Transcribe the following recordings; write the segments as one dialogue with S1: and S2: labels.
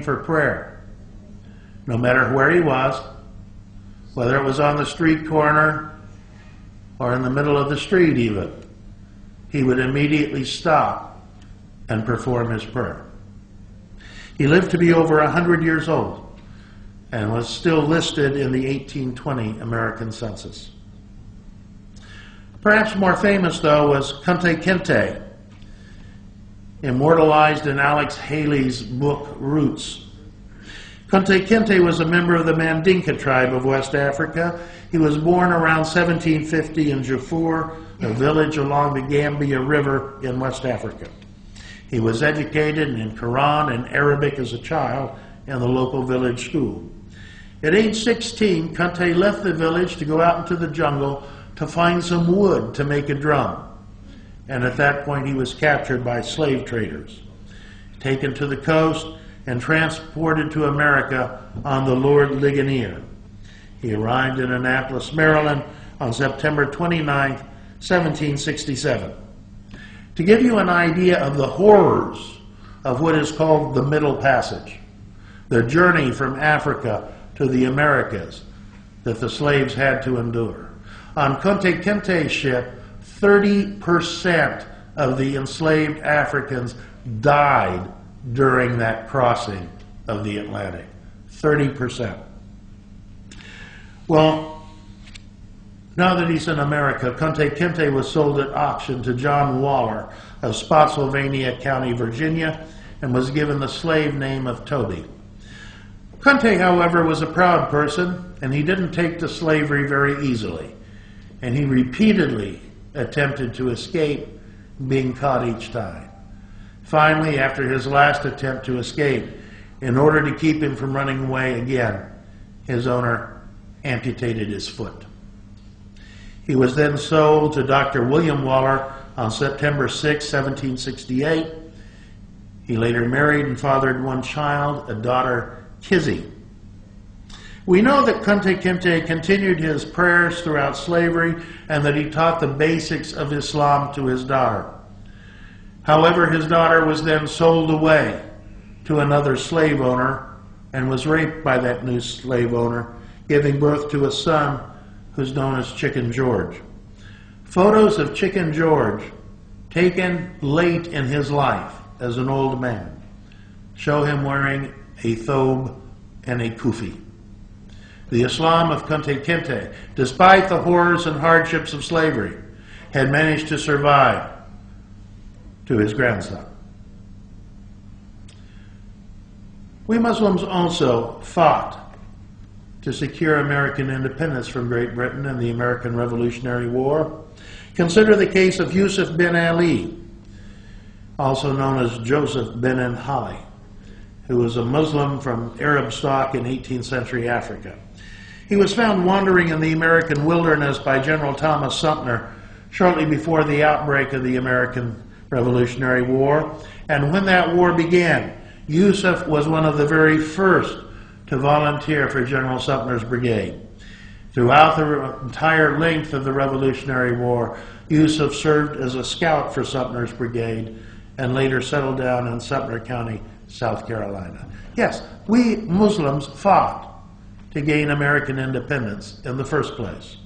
S1: for prayer. No matter where he was, whether it was on the street corner or in the middle of the street even, he would immediately stop and perform his prayer. He lived to be over 100 years old and was still listed in the 1820 American census. Perhaps more famous, though, was Kunta Kinte, immortalized in Alex Haley's book, Roots. Kunta Kinte was a member of the Mandinka tribe of West Africa. He was born around 1750 in Jafur, a village along the Gambia River in West Africa. He was educated in Quran and Arabic as a child in the local village school. At age 16, Kunta left the village to go out into the jungle to find some wood to make a drum. And at that point he was captured by slave traders, taken to the coast, and transported to America on the Lord Ligonier. He arrived in Annapolis, Maryland on September 29, 1767. To give you an idea of the horrors of what is called the Middle Passage, the journey from Africa to the Americas that the slaves had to endure. On Kunta Kinte's ship, 30% of the enslaved Africans died during that crossing of the Atlantic. 30%. Well, now that he's in America, Kunta Kinte was sold at auction to John Waller of Spotsylvania County, Virginia, and was given the slave name of Toby. Kunta, however, was a proud person, and he didn't take to slavery very easily, and he repeatedly attempted to escape, being caught each time. Finally, after his last attempt to escape, in order to keep him from running away again, his owner amputated his foot. He was then sold to Dr. William Waller on September 6, 1768. He later married and fathered one child, a daughter, Kizzy. We know that Kunta Kinte continued his prayers throughout slavery and that he taught the basics of Islam to his daughter. However, his daughter was then sold away to another slave owner and was raped by that new slave owner, giving birth to a son who's known as Chicken George. Photos of Chicken George, taken late in his life as an old man, show him wearing a thobe and a kufi. The Islam of Kunta Kinte, despite the horrors and hardships of slavery, had managed to survive to his grandson. We Muslims also fought to secure American independence from Great Britain in the American Revolutionary War. Consider the case of Yusuf bin Ali, also known as Joseph bin Ali, who was a Muslim from Arab stock in 18th century Africa. He was found wandering in the American wilderness by General Thomas Sumter shortly before the outbreak of the American Revolutionary War. And when that war began, Yusuf was one of the very first to volunteer for General Sumter's brigade. Throughout the entire length of the Revolutionary War, Yusuf served as a scout for Sumter's brigade and later settled down in Sumter County, South Carolina. Yes, we Muslims fought to gain American independence in the first place.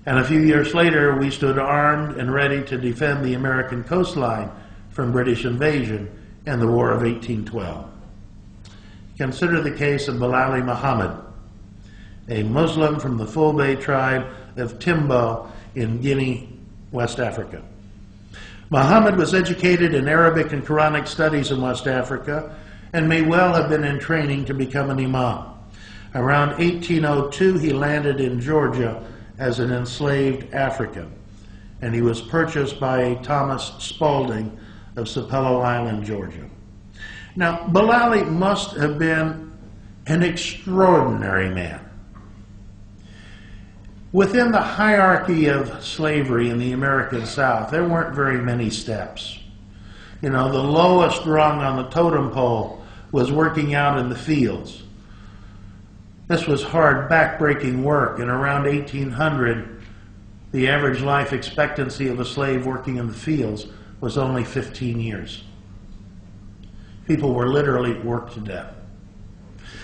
S1: And a few years later, we stood armed and ready to defend the American coastline from British invasion in the War of 1812. Consider the case of Bilali Muhammad, a Muslim from the Fulbe tribe of Timbo in Guinea, West Africa. Muhammad was educated in Arabic and Quranic studies in West Africa and may well have been in training to become an imam. Around 1802, he landed in Georgia as an enslaved African, and he was purchased by Thomas Spaulding of Sapelo Island, Georgia. Now, Bilali must have been an extraordinary man. Within the hierarchy of slavery in the American South, there weren't very many steps. You know, the lowest rung on the totem pole was working out in the fields. This was hard, back-breaking work, and around 1800, the average life expectancy of a slave working in the fields was only 15 years. People were literally worked to death.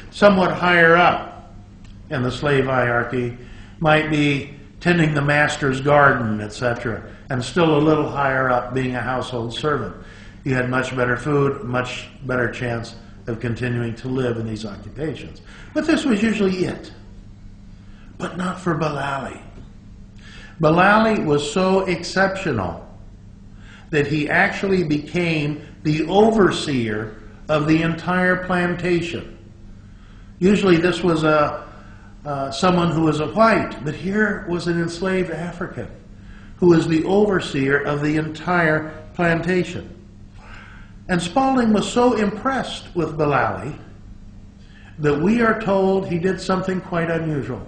S1: Somewhat higher up in the slave hierarchy might be tending the master's garden, etc., and still a little higher up being a household servant. You had much better food, much better chance of continuing to live in these occupations. But this was usually it. But not for Bilali. Bilali was so exceptional that he actually became the overseer of the entire plantation. Usually this was someone who was a white, but here was an enslaved African who was the overseer of the entire plantation. And Spalding was so impressed with Bilali that we are told he did something quite unusual.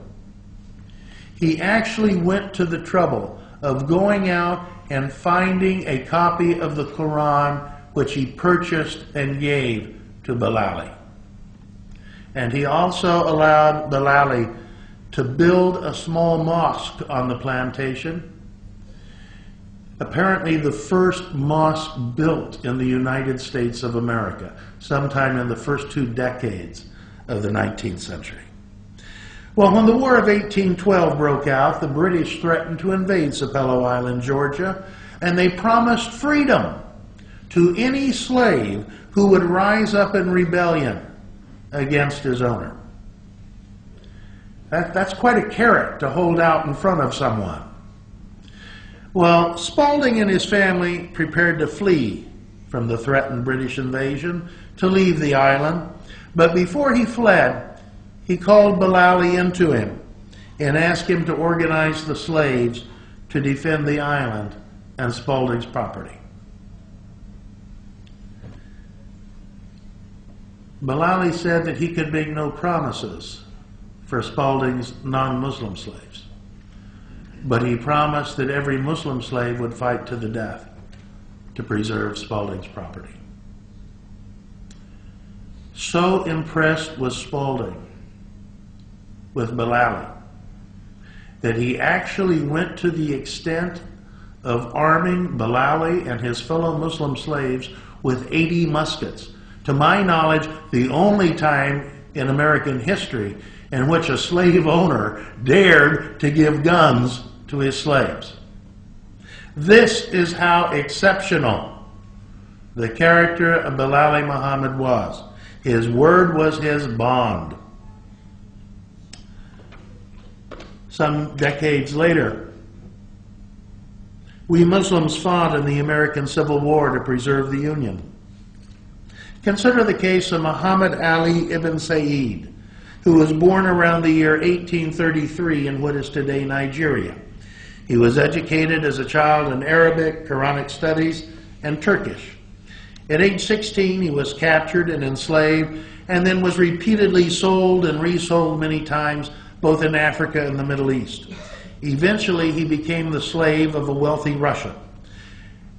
S1: He actually went to the trouble of going out and finding a copy of the Quran which he purchased and gave to Bilali. And he also allowed Bilali to build a small mosque on the plantation. Apparently the first mosque built in the United States of America, sometime in the first 2 decades of the 19th century. Well, when the War of 1812 broke out, the British threatened to invade Sapelo Island, Georgia, and they promised freedom to any slave who would rise up in rebellion against his owner. That's quite a carrot to hold out in front of someone. Well, Spalding and his family prepared to flee from the threatened British invasion, to leave the island, but before he fled, he called Bilali into him and asked him to organize the slaves to defend the island and Spalding's property. Bilali said that he could make no promises for Spalding's non-Muslim slaves, but he promised that every Muslim slave would fight to the death to preserve Spalding's property. So impressed was Spalding with Bilali that he actually went to the extent of arming Bilali and his fellow Muslim slaves with 80 muskets. To my knowledge, the only time in American history in which a slave owner dared to give guns to his slaves. This is how exceptional the character of Bilali Muhammad was. His word was his bond. Some decades later, we Muslims fought in the American Civil War to preserve the Union. Consider the case of Muhammad Ali ibn Said, who was born around the year 1833 in what is today Nigeria. He was educated as a child in Arabic, Quranic studies, and Turkish. At age 16, he was captured and enslaved, and then was repeatedly sold and resold many times, both in Africa and the Middle East. Eventually, he became the slave of a wealthy Russian.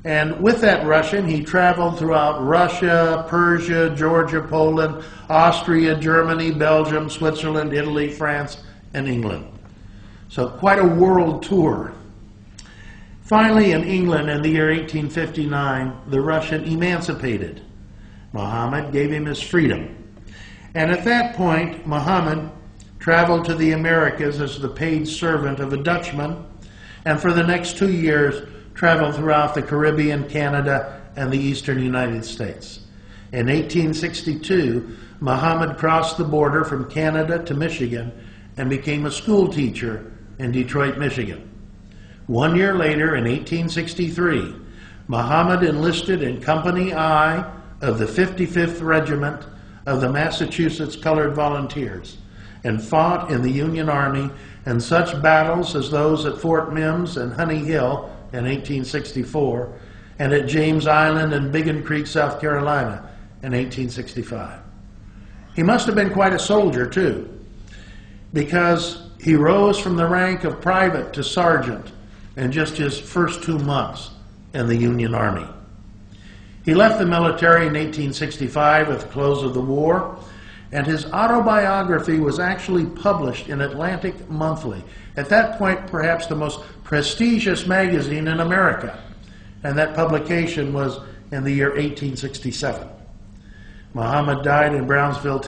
S1: And with that Russian, he traveled throughout Russia, Persia, Georgia, Poland, Austria, Germany, Belgium, Switzerland, Italy, France, and England. So quite a world tour. Finally, in England, in the year 1859, the Russian emancipated Muhammad, gave him his freedom. And at that point, Muhammad traveled to the Americas as the paid servant of a Dutchman, and for the next 2 years traveled throughout the Caribbean, Canada, and the eastern United States. In 1862, Muhammad crossed the border from Canada to Michigan and became a school teacher in Detroit, Michigan. 1 year later, in 1863, Muhammad enlisted in Company I of the 55th Regiment of the Massachusetts Colored Volunteers and fought in the Union Army in such battles as those at Fort Mims and Honey Hill in 1864 and at James Island and Biggin Creek, South Carolina in 1865. He must have been quite a soldier too, because he rose from the rank of private to sergeant in just his first 2 months in the Union Army. He left the military in 1865 at the close of the war, and his autobiography was actually published in Atlantic Monthly, at that point perhaps the most prestigious magazine in America, and that publication was in the year 1867. Muhammad died in Brownsville,